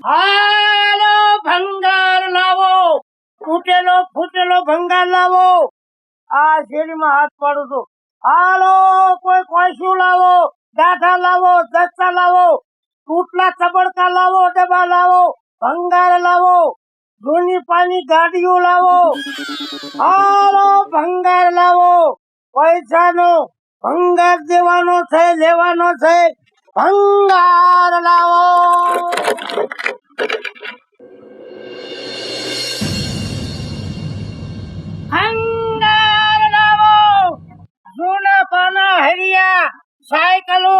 હાલો ભંગાર લાવો, તૂટેલો ફૂટેલો ભંગાર લાવો. આ શેરીમાં હાથ પાડું છું. હાલો કોઈ કોઈશું લાવો, દાઢા લાવો, દસ્તા લાવો, તૂટલા ચબડકા લાવો, ડબ્બા લાવો, ભંગાર લાવો, જૂની પાની ગાડીઓ લાવો. હાલો ભંગાર લાવો. પૈસાનો ભંગાર દેવાનો છે, લેવાનો છે. ભંગાર લાવો. ભંગાર લાવો. જૂના પાના હરિયા, સાયકલો,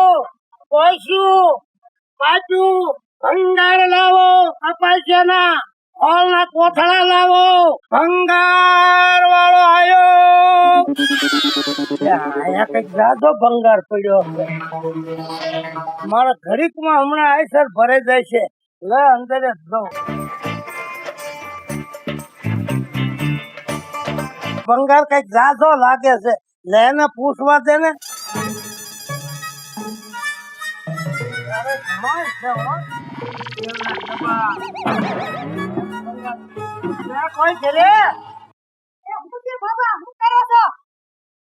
કોઈશું, પાછું ભંગાર લાવો. અપાસ્યાના હોલના કોથળા લાવો. ભંગાર વાળો આયો. અહીંયા કઈક જાજો ભંગાર પડ્યો છે. મારા ઘડીકમાં હમણાં આયસર ભરાઈ જાય છે. લે અંદર જ જાઉં. ભંગાર કઈક જાજો લાગે છે. લે એને પૂછવા દે ને. કોઈ છે રે? બાબા હું કરો છો?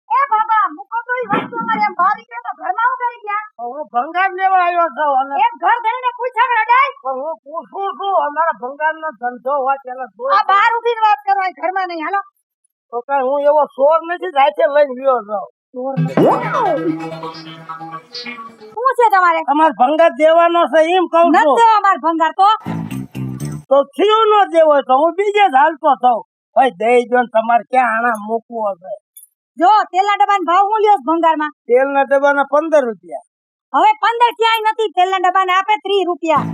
એ બાબા મુકો તો ઈ વસ્તુ અમારે એમ ભારી કે તો ઘરમાં હું કરી ગયા? હું ભંગાર લેવા આવ્યો છું. અને એક ઘર ધણીને પૂછા રડાય. હું પૂછું છું અમારા ભંગારનો ધંધો હોય પેલા આ બહાર ઊભીને વાત કરો, અહીં ઘરમાં નહીં. હાલો. તો કઈ હું એવો ચોર નથી જાતે લઈને ગયો છું. શું છે તમારે? અમારે ભંગાર દેવાનો છે એમ કહું નથી છું. દેવો અમાર ભંગાર તો થયું નો દેવો તો હું બીજે જ હાલતો થઉં. ભાઈ દઈ જો ને તમારે ક્યાં આણા મૂકવો છે. જો તેલના ડબ્બાનો ભાવ હું લ્યો છો ભંગારમાં? તેલના ડબ્બાના 15 રૂપિયા. હવે 15 ક્યાંય નથી. તેલના ડબ્બાને આપે 30 રૂપિયા.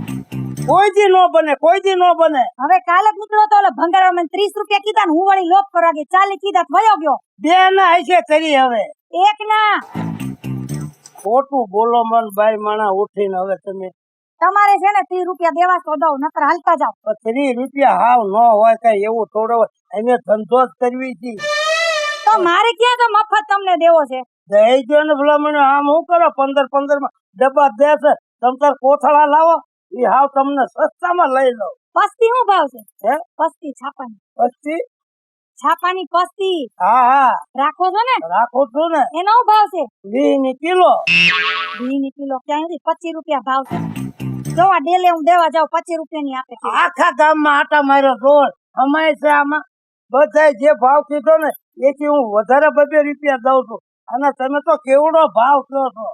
કોઈ દી નો બને, કોઈ દી નો બને. હવે કાલ જ નીકળો તો ઓલો ભંગારમાં મને 30 રૂપિયા કીધા ને હું વળી લોપ કરવા ગઈ. 40 કીધા તો વયો ગયો. બે ના હશે કરી હવે. એક ના. ખોટું બોલો મન બાઈ માણા ઉઠીને હવે તમે. તમારે છે ને 30 રૂપિયા દેવા તો દઉં, નકર હાલતા જાવ. 30 રૂપિયા હાવ ન હોય કઈ એવું થોડો હોય. અમે ધંધો જ કરવી છે. તો મારે ક્યાં તો મફત તમને દેવો છે? દઈ જો ને ભલા મને આમ હું કરો 15 માં ડબ્બા દેશે. તમ તાર કોથળા લાવો એ હાવ તમને સસ્તામાં લઈ લો. પસ્તી શું ભાવ છે? હે પસ્તી છાપાની. પસ્તી? છાપાની પસ્તી હા હા રાખો છો ને? રાખું છું ને. એનો શું ભાવ છે? 20 ની કિલો. 20 ની કિલો ક્યાં નથી? 25 રૂપિયા ભાવ છે. જો આ ડેલે હું દેવા જાઉં 25 રૂપિયા ની આપે છે. આખા ગામમાં આટા માર્યો જોર અમાય છે આમાં. બધાય જે ભાવ કીધો ને એથી હું વધારે 2 રૂપિયા દઉં છું. અને તમે તો કેવડો ભાવ કહો છો.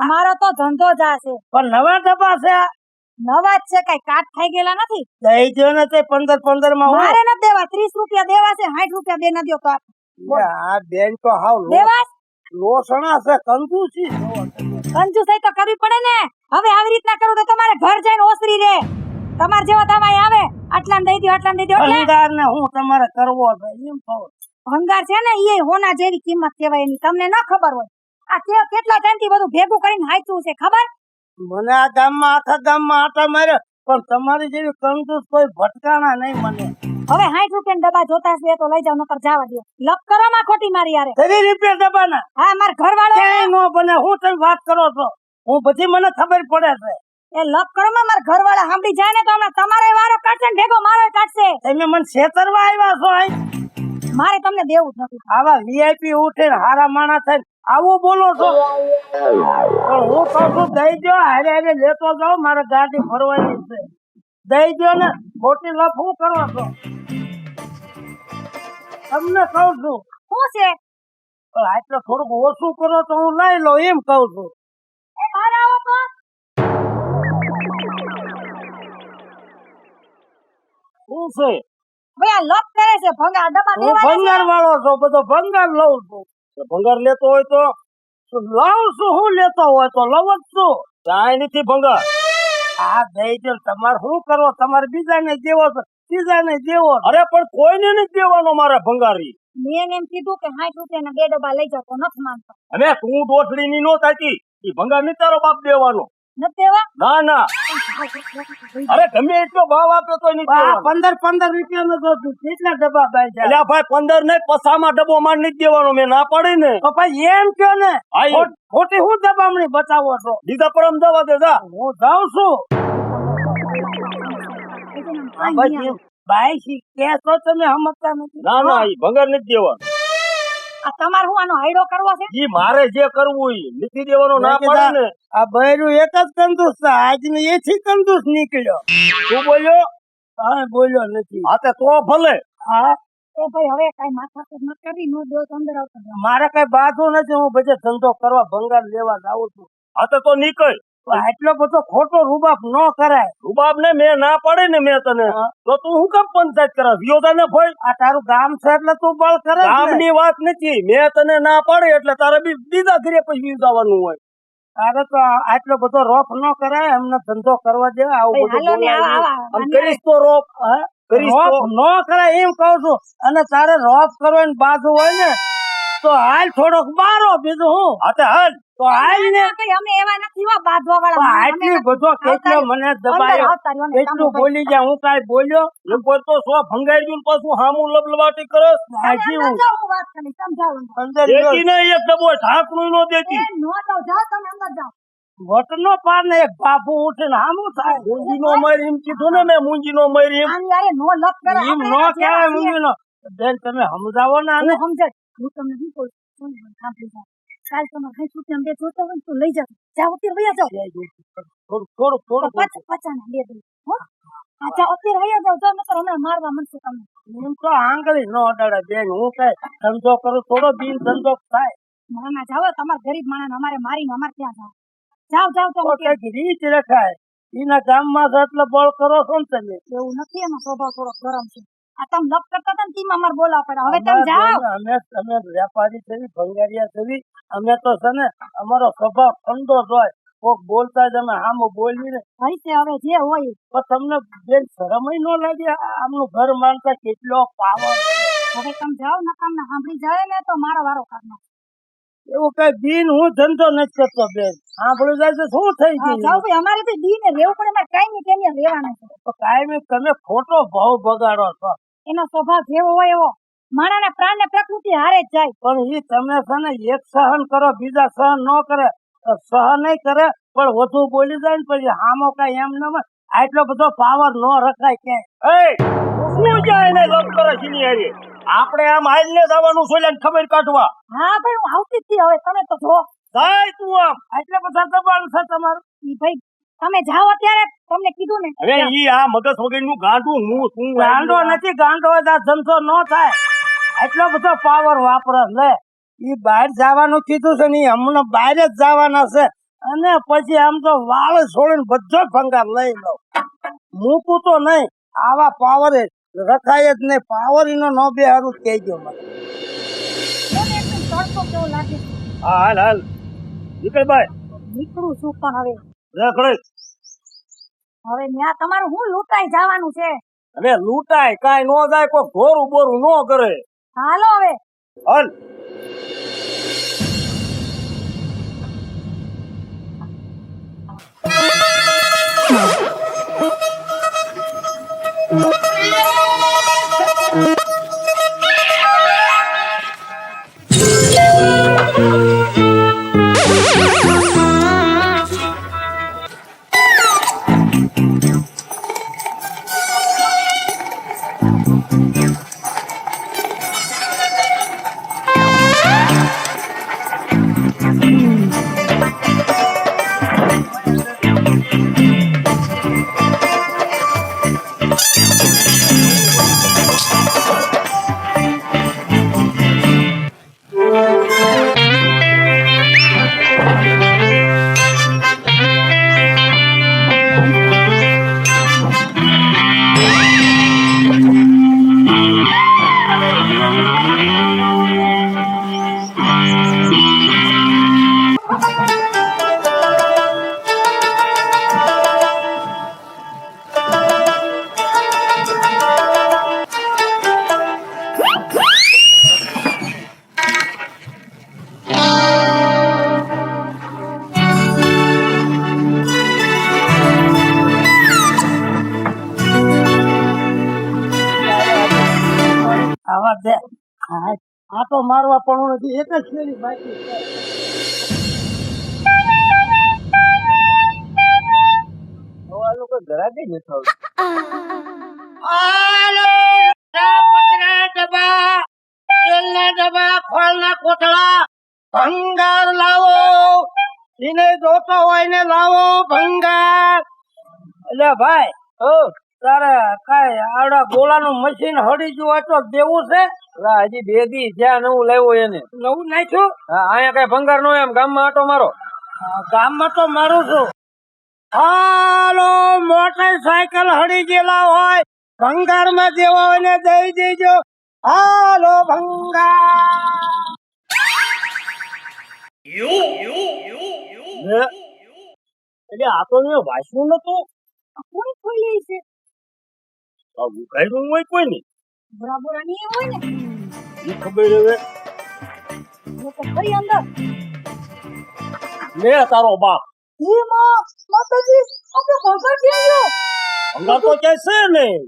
અમારો તો ધંધો જ આ છે. પણ નવા ડબ્બા છે આ? નવા જ છે, કઈ કાટ થઈ ગયેલા નથી. દઈ જો ને તે 15 માં મારે નથી દેવા. 30 રૂપિયા દેવા છે. 60 રૂપિયા બે ના દો તો આ બેન તો હાવ દેવા. લોસણા છે. કંજૂસી કંજુસાઈ તો કરવી પડે ને. હવે આવી રીતના કરું તો તમારે ઘર જઈને ઓસરી રે. તમાર જેવો તામાય આવે આટલાને દઈ દો, આટલાને દઈ દો. ભંગાર ને હું તમારે કરવો છે એમ કહું. ભંગાર છે ને એ હોના જેવી કિંમત કહેવાય એની. તમને ન ખબર હોય. આ કેટલા ટાઈમથી બધું ભેગું કરીને હાચવું છે ખબર? મને આ ગામમાં આખા ગામમાં આટા માર્યો પણ તમારી જેવી કંજૂસ કોઈ ભટકાણા નહીં મને. હવે 60 રૂપિયા ડબ્બા જોતા છે તો લઈ જાવ, નકર જવા દો. લપ કરો માં ખોટી મારી યારે. 30 રૂપિયા ડબ્બાના? હા માર ઘરવાળો ક્યાંય નો બને. હું તમે વાત કરો છો? હું બધી મને ખબર પડે છે. એ લપ કરો માં માર ઘરવાળા સાંભળી જાય ને તો હમણાં તમારે વારો કાઢશે ને ભેગો મારો કાઢશે. તમે મને છેતરવા આવ્યા છો અહીં? મારે તમને દેવું જ નથી. આવા વીઆઈપી ઉઠીને હારા માણસ થઈને આવું બોલો છો? પણ હું કહું છું દઈ દો, હારે હારે લેતો જાઓ. મારે ગાડી ભરવાની છે. દઈ દો ને. ખોટી લપ હું કરો છો? તમને કહું છું. શું છે? પણ આટલે થોડુંક ઓછું કરો તો હું લઈ લઉં એમ કહું છું. એ બહાર આવો તો. શું છે? ભાઈ આ લપ કરે છે. ભંગાર ડબ્બા હું દેવા ભંગાર વાળો છું. બધો ભંગાર લઉં છું. ભંગાર લેતો હોય તો લાવું છું. હું લેતો હોય તો લઉં જ છું. કાંઈ નથી ભંગાર. આ દઈ દો. તમારે શું કરો? તમારે બીજાને દેવો છે, ત્રીજાને દેવો. અરે પણ કોઈને નથી દેવાનો મારે ભંગારી. મેં એમ કીધું કે 60 રૂપિયાના 2 ડબ્બા લઈ જાવ તો નથી માનતા. અને તું ડોસડી ની નો થાતી. ઈ ભંગાર ની તારો બાપ દેવાનો. નથી દેવા? ના ના. અરે ગમે એટલો ભાવ આપ્યો તો નહીં દેવાનો. 15 રૂપિયા નો જો કેટલા ડબ્બા ભાઈ છે? અલ્યા ભાઈ 15 નહીં, પસામાં ડબ્બો માર નથી દેવાનો. મેં ના પાડી ને. તો ભાઈ એમ કયો ને. ખોટી હું દબામણી બતાવો છો? બીજા પરમ જવા દે જા. હું જાઉં છું. હા, બસ એમ. બાઈ શી કહેશો તમે સમજતા નથી. ના ના ઈ ભંગાર નથી દેવાનો. આ તમારે હું આનો હાયડો કરવો છે? ઈ મારે જે કરવું ઈ નથી દેવાનો. ના પાડે ને. આ બૈરું એક જ કંજૂસ છે. આજનો એથી કંજૂસ નીકળ્યો. તું બોલ્યો હા, બોલ્યો નથી. હા તે તો ભલે. હા, એ ભાઈ હવે કઈ માથા ન કરી નો દો તો અંદર આવતો રહો. મારે કઈ બાધું નથી. હું બધે ધંધો કરવા ભંગાર લેવા જાઉં છું. હા તો નીકળ. તો આટલો બધો ખોટો રૂબાબ ન કરાય. રૂબાબ ને મેં ના પાડે ને મેં તને હા. તો તું શું કામ પંચાયત કરાવ? વિયોદા ને ભાઈ આ તારું ગામ છે એટલે તું બળ કરે જ ને. ગામની વાત નથી. મેં તને ના પાડે એટલે તારે બીજા ઘરે પછી જવાનું હોય. તારે તો આટલો બધો રોપ ન કરાય. અમને ધંધો કરવા દે. આવું ભાઈ બધું હાલો ને બોલાય નહીં. આવા આમ કરીશ તો રોપ હા? કરીશ રોપ તો. ન કરાય એમ કઉ છું. અને તારે રોપ કરવો ને બાજુ હોય ને તો હાલ થોડોક બારો. બીજું હું હા તે હાલ. તો હાલ ને. ના, કઈ અમે એવા નથી હો બાંધવા વાળા. પણ આટલી બધો કેટલો મને દબાયો. આવતા રહ્યો ને કેટલું તમે બોલી ગયા. હું કાંઈ બોલ્યો એમ કોઈ તો સો ભંગાઈ ગયું ને પાછું હામું લબલબાટી કરસ. હાજી હું અંદર જાઓ, હું વાત કરી સમજાવો ને. અંદર દેતી નહીં એક ડબ્બો ઢાંકણું નો દેતી. એ નો જાઓ, જાઓ તમે અંદર જાઓ. વટનો પાર ને એક બાપુ ઉઠીને હામું થાય. મૂંગી નો મારી એમ કીધું ને મેં મૂંગી નો મારી એમ. આની હારે નો લપ કરે. એમ આપણે નો એવા કહેવાય છીએ. મૂંગીનો. બેન તમે સમજાવો ને આને. હું સમજાય. હું તમને શું કહું છું? સુનો, સાંભળી જાઓ. કાલ તમારે કઈ છૂટી આમ બે જોતો હોય ને તો લઈ જાઓ. જાઓ અત્યારે વયા જાઓ. થોડું તો પચાના બે દઉં. હો? હા, જાઓ અત્યારે વયા જાઓ. જાઓ નકર હમણાં મારવા મળશે તમને. એમ તો આંગળી ન અડાડે બેન. હું કઈ ધંધો કરું થોડો દિન ધંધો થાય. ના ના જાઓ. તમારા ગરીબ માણસ અમારે મારીને અમારે ત્યાં જાઓ. જાઓ જાઓ તો તમે. કઈક રીત રખાય. એના ગામમાં તો એટલે બળ કરો છો ને તમે. એવું નથી, એનો સ્વભાવ થોડો ગરમ છે. આ તમે લપ કરતા હતા ને તેમાં અમારે બોલાવવા પડે. હવે તમે જાઓ. અમે વેપારી છે, ભંગારિયા છે. અમે તો છે ને અમારો સ્વભાવ ઠંડો જ હોય. કોક બોલતા જ અમે આમ બોલીને. ભાઈ તે હવે જે હોય એ. પણ તમને બેન શરમય ન લાગે? આમનું ઘર માનતા કેટલો પાવર. હવે તમે જાઓ. નકામ ના સાંભળી જાય ને તો મારો વારો કાઢનો. એવું કઈ દિન હું ધંધો નથી કરતો બેન. સાંભળી જાય તો શું થઈ હા, જાઓ ગયું? ભાઈ. અમારે તો દી ને રહેવું પડે. અમારે કઈ નહીં કેમ રહેવાનું છે. તો કાયમી તમે ખોટો ભાવ બગાડો છો. એનો સ્વભાવ જેવો હોય એવો. માણસના પ્રાણ ને પ્રકૃતિ હારે જ જાય. પણ એ તમે છે ને એક સહન કરો, બીજા સહન ન કરે. તો સહન નહીં કરે પણ વધુ બોલી જાય ને પછી હામો કઈ એમ ન હોય. આટલો બધો પાવર ન રખાય ક્યાંય. એ શું જાય એને લપ કરે છે ની હારે? આપણે આમ હાલને જવાનું છે ને ખબર કાઢવા. હા ભાઈ, હું આવતી જ હતી. હવે તમે તો જો. જાય તું આમ. આટલા બધા દબાણ છે તમારું. ઈ ભાઈ તમે જાઓ અત્યારે. તમને કીધું ને. હવે ઈ આ મગજ વગરનું ગાંડું હું શું ગાંડો નથી. ગાંડો હોય તો આ ધંધો ન થાય. આટલો બધો પાવર વાપરે લે. ઈ બહાર જવાનું કીધું છે ને ઈ હમણાં બહાર જ જવાના છે. અને પછી આમ તો વાળ છોડીને બધો ભંગાર લઈ લો. મૂકું તો નહીં. આવા પાવર રખાય જ નહીં. પાવર એનો ન બે હારું કહેજો મને. મને એકદમ તડકો કેવો લાગે છે. હા હાલ હાલ નીકળ ભાઈ. નીકળું છું પણ હવે રખડે. હવે ત્યાં તમારું શું લૂંટાઈ જવાનું છે. હવે લૂંટાય કાંઈ નો જાય. કોઈ ભોરું બોરું નો કરે. હાલો હવે. હાલ. આવા દે. આ તો મારવા પણ નથી. એક જ ફેરી બાકી છે. તો આ લોકો ઘરે રાજી ન થાવ. આલો પતરા ડબ્બા, તેલના ડબ્બા, ખોળના કોથળા, ભંગાર લાવો. એને જોતો હોય ને લાવો ભંગાર. એટલે ભાઈ તારે કઈ આવડા ગોળાનું મશીન હળી ગયું હોય તો દેવું છે? હજી 2 દી જ્યાં નવું લાવ્યો એને. નવું નાખ્યું? હા, અહીંયા કઈ ભંગાર નો એમ ગામમાં આટો મારો. ગામમાં તો મારું છું. હાલો મોટરસાયકલ હળી ગયેલા હોય ભંગાર માં દેવા હોય ને દઈ દેજો. હાલો ભંગાર. એટલે આ તો મેં વાંચ્યું નતું. કોઈ ખોલી છે ઉઘાડ્યું હોય કોઈ નહીં. બરાબર નહીં હોય ને એ ખબર હવે એ તો ફરી અંદર લે તારો બાપ. ઈ માતાજી આપણે ભંગાર થઈ ગયો. ભંગાર તો ક્યાંય છે નહીં.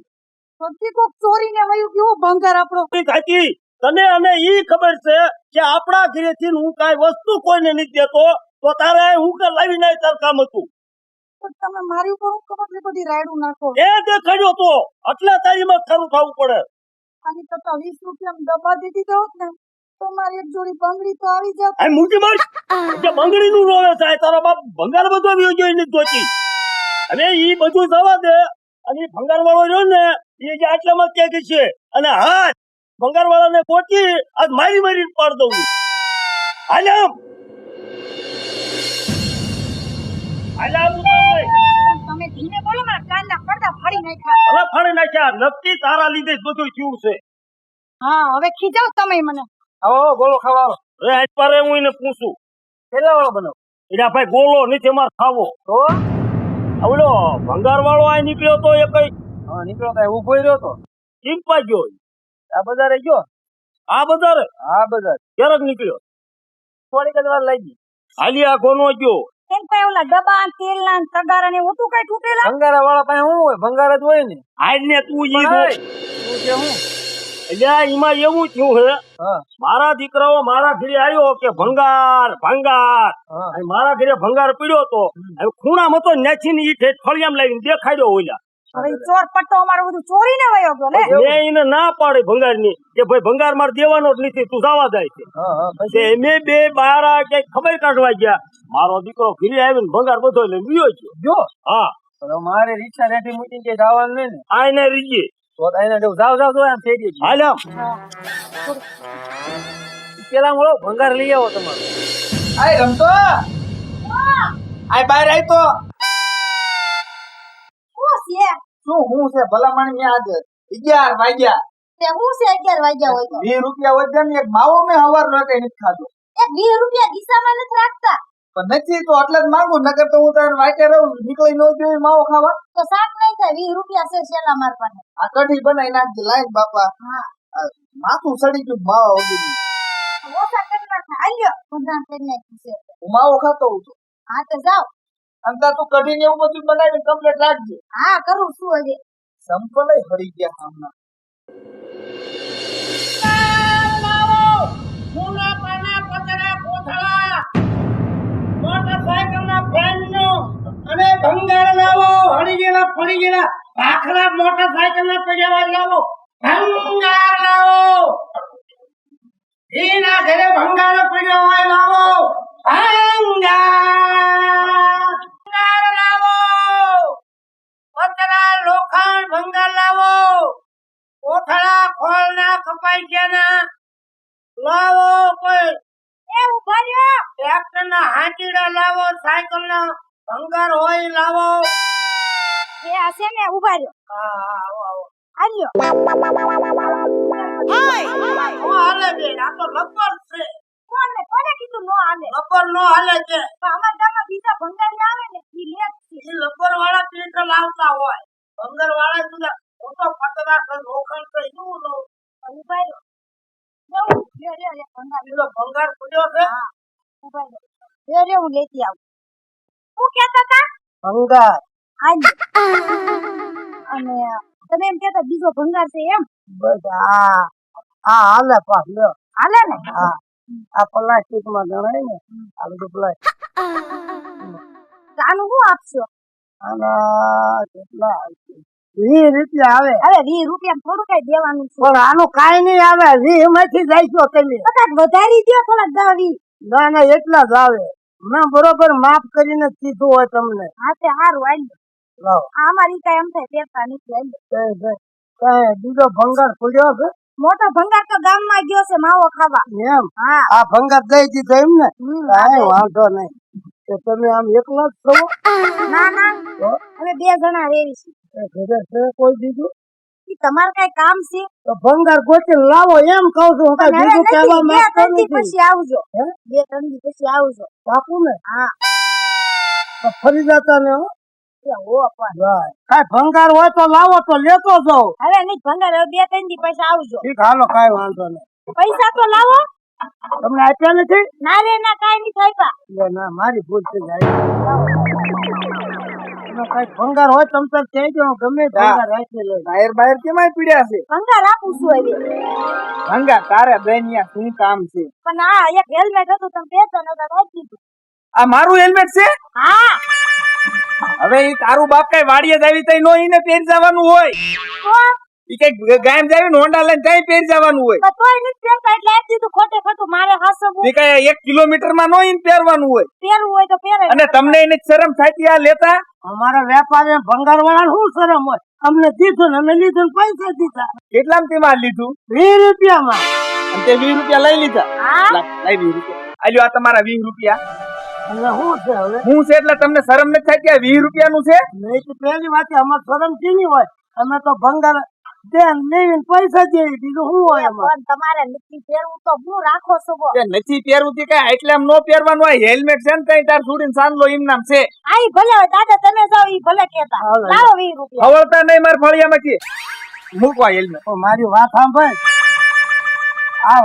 સચ્ચી કોક ચોરીને વયું કેવો ભંગાર આપણો. કાકી તને અને ઈ ખબર છે કે આપણા ઘરેથી હું કાંઈ વસ્તુ કોઈને નથી દેતો તો તારે હું કે લાવી નાય તાર કામ હતું. પણ તમે મારી ઉપર હું ખબર બધી રાયડું નાખો. એ દેખાડ્યો તો એટલે તારી માં ખરું થવું પડે. આની કરતા 20 રૂપિયા દબા દીધી દો ને તો મારી એક જોડી બંગડી તો આવી જાત. આ મૂકી માર કે બંગડી નું રોવે થાય તારો બાપ ભંગાર બધો આવ્યો જોઈ નથી જોતી. અને ઈ બધું જવા દે અને ઈ ભંગાર વાળો રહ્યો ને એ જે આટલામાં કે છે અને હા ભંગાર વાળાને પહોંચી આજ મારી પાડ દઉં. હાલ્યા પણ તમે ધીમે બોલો મારા કાનના પડદા ફાડી નાખ્યા. હવે ફાડી નાખ્યા નક્કી તારા લીધે જ બધું થયું છે. હા હવે ખીજાવ તમે મને. આવો ગોળો ખાવા આવો. હવે આજ પારે હું એને પૂછું કેટલા વાળો બનાવ. એના ભાઈ ગોળો નથી અમારે ખાવો. તો આવડો ભંગાર વાળો આ નીકળ્યો તો એ કઈ નીકળ્યો કઈ ઉભો રહ્યો તો ચીંપા ગયો. આ બજારે ગયો. આ બજારે હા બજાર ક્યારેક નીકળ્યો થોડીક જ વાર લાગી. હાલી આ કોનો ગયો. એમ કઈ ઓલા ડબ્બા તેલના તગારા ને ઓતું કઈ તૂટેલા. ભંગારા વાળા પાસે શું હોય ભંગાર જ હોય ને. આજ ને તું ઈ તું કે હું એટલે એમાં એવું થયું હે મારા દીકરાઓ મારા ઘરે આવ્યો કે ભંગાર ભંગાર. મારા ઘરે ભંગાર પીડ્યો તો ખૂણામાં તો નેચીને ઈ ઠેઠ ફળિયામ લાવીને દેખાડ્યો ઓલા. હવે ચોર પટ્ટો અમારો બધું ચોરીને વયો ગયો લે. મેં એને ના પાડે ભંગાર ની કે ભાઈ ભંગાર મારે દેવાનો જ નથી તું જવા જાય છે. એમે બે બારા કે ખબર કાઢવા ગયા મારો દીકરો ઘરે આવીને ભંગાર બધો લઈને ગયો જો. હા મારે રિક્ષા રેઠી મૂકીને કે જવાનું નહીં ને આ એને રીજી તો એને જાવ જાવ એમ થઈ ગઈ. હાલ પેલા મળો ભંગાર લઈ આવો તમારો. આય રમતો આય બહાર આય તો શું છે હું છે ભલામણ ને આજ 11 વાગ્યા તે હું છે 11 વાગ્યા હોય તો 20 રૂપિયા વધે ને એક માવો મેં હવાર નો કઈ નથી ખાધો. એ 20 રૂપિયા દિશામાં નથી રાખતા પણ નથી તો એટલે જ માંગુ નકર તો હું તારે વાટે રહું નીકળી ન જોઈએ માવો ખાવા. તો શાક નહીં થાય 20 રૂપિયા છે શેલા માર પાસે. આ કઢી બનાવી નાખજે લાઈન બાપા. હા માથું સડી ગયું માવા વગર. ઓછા કરી નાખા આલ્યો બંધાણ કરી નાખ્યું છે. હું માવો ખાતો હું તો. હા તો જાઓ અંતા તું કઢી ને એવું બધું બનાવીને કમ્પ્લીટ રાખજે. હા કરું શું હજી સંપલ હરી ગયા હમણાં. અને ભંગાર લાવો હળી ગયેલા પડી ગયેલા ભાખરા મોટરસાયકલ ના પડ્યા લાવો. ભંગાર લાવો એના ઘરે ભંગાર પડ્યો હોય લાવો. ભંગાર લાવો પતરા લોખંડ ભંગાર લાવો. કોથળા ખોલ ના કપાઈ ગયા ના લાવો. કોઈ એ ઉભા રહ્યો ટ્રેક્ટર ના હાંચીડા લાવો. સાયકલ ના ભંગાર હોય લાવો. એ આ છે ને ઉભા રહ્યો આલ્યો હાલે બેન આ તો લબર છે. કોને કીધું નો હાલે લબર નો હાલે છે. અમારા ગામમાં બીજા ભંગારી આવે ને ઈ લે છે. એ લબર વાળા ટ્રેક્ટર લાવતા હોય. ભંગાર વાળા સુધા ઓટો પતરા છે લોખંડ છે શું લો ઉભા રહ્યો જવું રે ભંગાર પેલો ભંગાર પડ્યો છે. હા ઉભા રહ્યો રે હું લેતી આવું. શું કહેતા હતા ભંગાર આલ્યો અને તમે એમ કહેતા બીજો ભંગાર છે એમ બધા હા હાલે પાસ લ્યો. હાલે ને હા આ પ્લાસ્ટિક માં ગણાય ને આ બધું પ્લાસ્ટિક. આનું શું આપશો આના કેટલા 20 રૂપિયા આવે હવે 20 રૂપિયા થોડું કઈ દેવાનું છે પણ આનું કાંઈ નહીં આવે 20 માંથી જાય છો તમે કદાચ વધારી દો થોડાક 10 ના ના એટલા જ આવે મેં બરોબર માફ કરીને કીધું હોય તમને હા તે સારું આવી લાવો અમારી કઈ એમ થાય પેપા નથી આવી કઈ બીજો ભંગાર પડ્યો છે મોટો ભંગાર તો ગામમાં ગયો છે માવો ખાવા એમ હા આ ભંગાર દઈ દીધો એમ ને કાંઈ વાંધો નહીં તો તમે આમ એકલા જ છો ના ના અમે 2 જણા રેવી છીએ ઘરે છે કોઈ બીજું ઈ તમારે કઈ કામ છે તો ભંગાર ગોતી લાવો એમ કહું છું હું કઈ બીજું કહેવા માંગતો નથી પછી આવજો હે? 2-3 દી પછી આવજો બાપુ ને હા તો ફરી જતા ને હો એ હો પણ કાંઈ ભંગાર હોય તો લાવો તો લેતો જાઓ હવે નહીં ભંગાર હવે 2-3 દી પછી આવજો ઠીક હાલો કાંઈ વાંધો નહીં પૈસા તો લાવો તમને આપ્યા નથી ના રે ના કાઈ નહીં થાય લે ના મારી ભૂલ થઈ જાય કઈ ભંગાર હોય તમ તાર કહેજો ગમે ભંગાર રાખી લો બાયર બાયર કેમાય પીડ્યા છે ભંગાર આપું છું હવે ભંગા તારે બેનિયા શું કામ છે પણ આ એક હેલ્મેટ હતું તમે પેસો નતા રાખી દીધું આ મારું હેલ્મેટ છે હા હવે ઈ તારું બાપ કઈ વાડીએ જાવી તઈ નો ઈને પહેરી જવાનું હોય તો ઈ કઈ ગાયમ જાવી ને હોન્ડા લઈને તઈ પહેરી જવાનું હોય પણ તોય નથી પહેરતા એટલે આપી દીધું ખોટે ખોટું મારે હાસવું ઈ કઈ 1 કિલોમીટર માં નો ઈને પહેરવાનું હોય પહેરવું હોય તો પહેરે અને તમને એને શરમ થાતી આ લેતા અમારા વેપારી ભંગાર વાળા શું શરમ હોય અમને દીધું ને અમે લીધું ને પૈસા દીધા કેટલામ તે માં લીધું 20 રૂપિયામાં અને તે 20 રૂપિયા લઈ લીધા હા લઈ 20 રૂપિયા આલ્યો આ તમારા 20 રૂપિયા એટલે શું છે હવે હું છે એટલે તમને શરમ નથી થાતી આ 20 રૂપિયા નું છે નહીં તો પહેલી વાત અમાર શરમ કેની હોય અમે તો ભંગાર દેન લઈને પૈસા દેવી બીજું શું હોય એમાં પણ તમારે નથી પહેરવું તો હું રાખો છો કે નથી પહેરવું તે કઈ એટલે આમ નો પહેરવાનું હોય હેલ્મેટ છે ને તઈ તાર છોડીને સાંભળો એમ નામ છે આઈ ભલે હોય દાદા તમે જાઓ ઈ ભલે કહેતા હાલો. લાવો 20 રૂપિયા ખવડતા નહીં માર ફળિયામાંથી મૂકવા હેલ્મેટ તો મારી વાત સાંભળ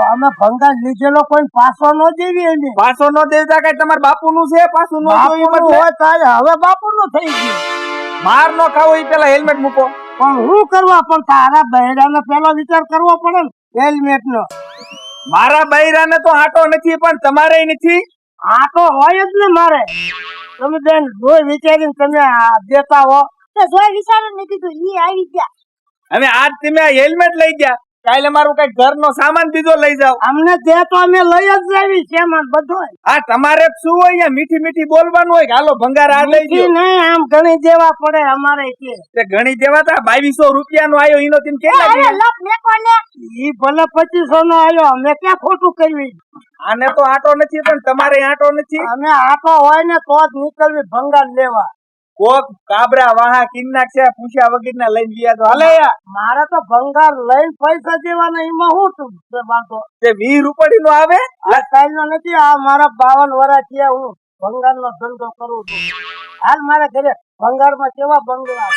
અમે ભંગાર લીધેલો કોઈ પાછો ન દેવી એની પાછો નો દેતા કઈ તમારા બાપુ નું છે પાછું નો જોયું બાપુનું એટલે હોય તારે હવે બાપુનું થઈ ગયું માર નો ખાવો એ પેલા હેલ્મેટ મૂકો પણ શું કરવા પણ તારા બહેરાનો પેલો વિચાર કરવો પડે ને હેલ્મેટ નો મારા બૈરાને તો આટો નથી પણ તમારે નથી આ તો હોય જ ને મારે તમે બેન જોઈ વિચારીને તમે આ દેતા હો તો જોઈ વિચારું નથી કીધું ઈ આવી ગયા હવે આજ તમે આ હેલ્મેટ લઈ ગયા કાલે મારું કઈ ઘરનો સામાન બીજો લઈ જાવ અમને દે તો અમે લઈ જ જાવી છે માં બધો આ તમારે શું હોય અહીંયા મીઠી મીઠી બોલવાનું હોય કે હાલો ભંગાર આ લઈ ગયો નહીં આમ ઘણી દેવા પડે અમારે કે તે ઘણી દેવા તા 2200 રૂપિયા નો આવ્યો ઈનો તમે કેટલા અરે દીધા? લપ મેકો ને ઈ ભલે 2500 નો આવ્યો અમે ક્યાં ખોટું કરવી આને તો આટો નથી પણ તમારે આટો નથી અમે આટો હોય ને તો જ નીકળવી ભંગાર લેવા કોક કાબરા વાહા કિન્નાક છે પૂછ્યા વગર ના લઈને ગયા તો હાલે યાર મારે તો ભંગાર લઈને પૈસા દેવાના એમાં હું તું બાંધો તે 20 રૂપિયા નો આવે આ ટાઈમ નો નથી આ મારા 52 વર્ષ થયા હું ભંગાર નો ધંધો કરું છું હાલ મારા ઘરે ભંગાર માં કેવા બંગલા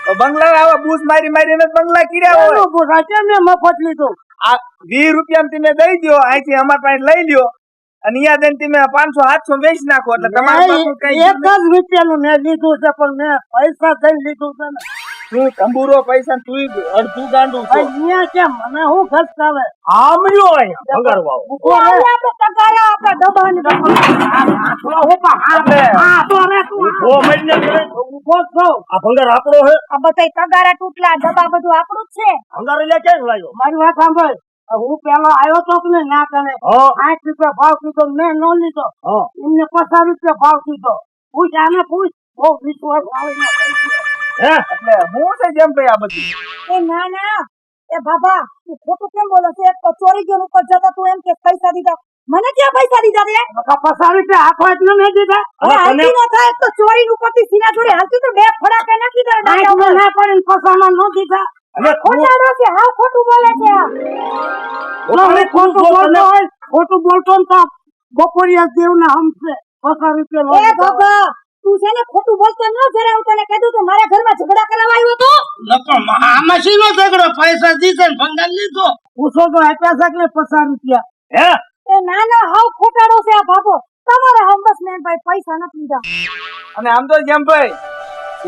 તો બંગલા આવા બૂસ મારી મારીને જ બંગલા કર્યા હોય એનું પૂછા કેમ મેં મફત લીધું આ 20 રૂપિયા તમે દઈ દો અહીંથી અમારા પાસે લઈ લ્યો અને અહીંયા જઈને તમે 500-700 વેચી નાખો એટલે તમારા પાસે કઈ એક જ રૂપિયાનું મેં લીધું છે પણ મેં પૈસા દઈને લીધું છે ને તું તંબુરો પૈસા તું અડધું ગાંડું છો અહીંયા કેમ મને હું ખર્ચ આવે આમળ્યો અહીંયા ભંગાર વાળો ઉભો રહે. આપણે તગારા આપણા ડબ્બાની ઉભો મરીને કરે. ઉભો છો. આ ભંગાર આપણો હે આ બધાય તગારા તૂટલા ડબ્બા બધું આપણું જ છે ભંગાર એટલે ક્યાં લાગ્યો મારી વાત સાંભળ હું પેલો આવ્યો તો કે નહીં ના કરે હા 8 રૂપિયા ભાવ કીધો મેં ન લીધો હા એમને 50 રૂપિયા ભાવ કીધો પૂછ આને પૂછ બહુ વિશ્વાસ આવે ને હે એટલે હું છે જેમ ભાઈ આ બધી એ ના ના એ બાબા તું ખોટું કેમ બોલે છે એક તો ચોરી ગયો ઉપર જતા તું એમ કે પૈસા દીધા મને ક્યાં પૈસા દીધા રે 50 રૂપિયા હાથો એટલે મેં દીધા હવે હાલતી ન થાય તો ચોરી નું પરથી સીના જોડે હાલતી તો બે ફડાકે નાખી દે આઠ માં ના પડીને 50 માં ન દીધા અને ખોટાડો છે હાવ ખોટું બોલે છે આ. ખોટું બોલતો ને તો બપોરિયા દેવ ના હમશે 50 રૂપિયા એ બાબા તું છે ને ખોટું બોલતો ન જરે હું તને કીધું તો મારા ઘરમાં ઝઘડા કરવા આવ્યો તો આમાં શીનો ઝઘડો પૈસા દીધે ને ભંગાર લીધો પૂછો તો આપ્યા છે કે 50 રૂપિયા હે એ ના ના હાવ ખોટાડો છે આ બાબો તમારે હમ બસ મેં ભાઈ પૈસા નથી લીધા અને આમ તો જેમ ભાઈ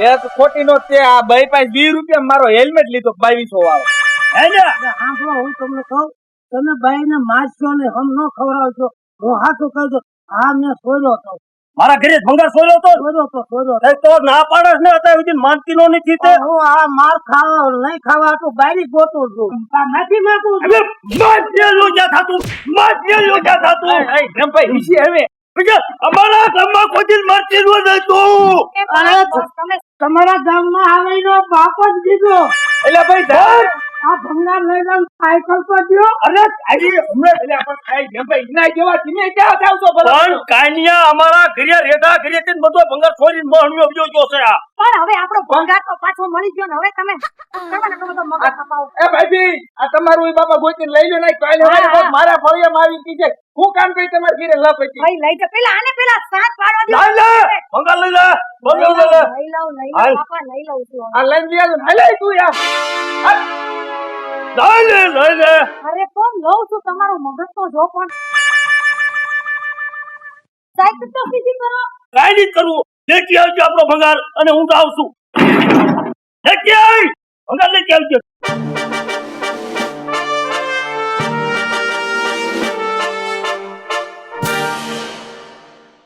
એ તો ખોટી નો તે આ ભાઈ પાસે 20 રૂપિયા મારો હેલ્મેટ લીધો 2200 વાળો હે ને સાંભળો હું તમને કહું તમે બાઈને મારશો ને હમ ન ખવડાવશો હું હાથું કહી દો હા મેં સોયો હતો મારા ઘરે જ ભંગાર સોયલો તો શોધો એ તો ના પાડસ ને અત્યારે સુધી માનતી નો નથી તે હું આ માર ખાવા નહીં ખાવા તો બારી ગોતું છું નથી માગું હવે મત ને લોજા થાતું મત ને લોજા થાતું એમ ભાઈ ઈસી હવે બીજા અમારા ગામમાં કોઈ દિન મારતી નો નતું અરે તમારા ગામમાં આવીનો બાપ જ દીધો એટલે ભાઈ ધર આ ભંગાર લઈ લઈને સાયકલ પર ગયો અરે આજે હમણાં એટલે પણ ખાઈ જેમ ભાઈ ઇના જેવા તમે ક્યાં જાવ છો પણ કાનિયા અમારા ઘરે રેગા ઘરે થી બધો ભંગાર છોડીને મોહણ્યો બીજો જો છે આ પણ હવે આપણો ભંગાર તો પાછો મળી ગયો ને હવે તમે બધો મગજ ખપાવો એ ભાઈ આ તમારું ઈ બાપા ગોતીને લઈ લો ને કાલે હા, હા. મારા ફળિયામાં આવી કીધે હું કામ કરી તમારે ઘરે લપ હતી ભાઈ લઈ જા પેલા આને પેલા સાત પાડવા દો લઈ લે ભંગાર લઈ લે ભંગાર લઈ લે લઈ લઉં હાલ. બાપા લઈ લઉં છું આ લઈને ગયા હાલે તું યાર લઈ લે અરે પણ લઉં છું તમારું મગજ તો જો પણ સાયકલ તો સીધી કરો કાઈ નહીં કરવું લેતી આવજો આપણો ભંગાર અને હું તો આવું છું લેતી આવી ભંગાર લેતી આવજો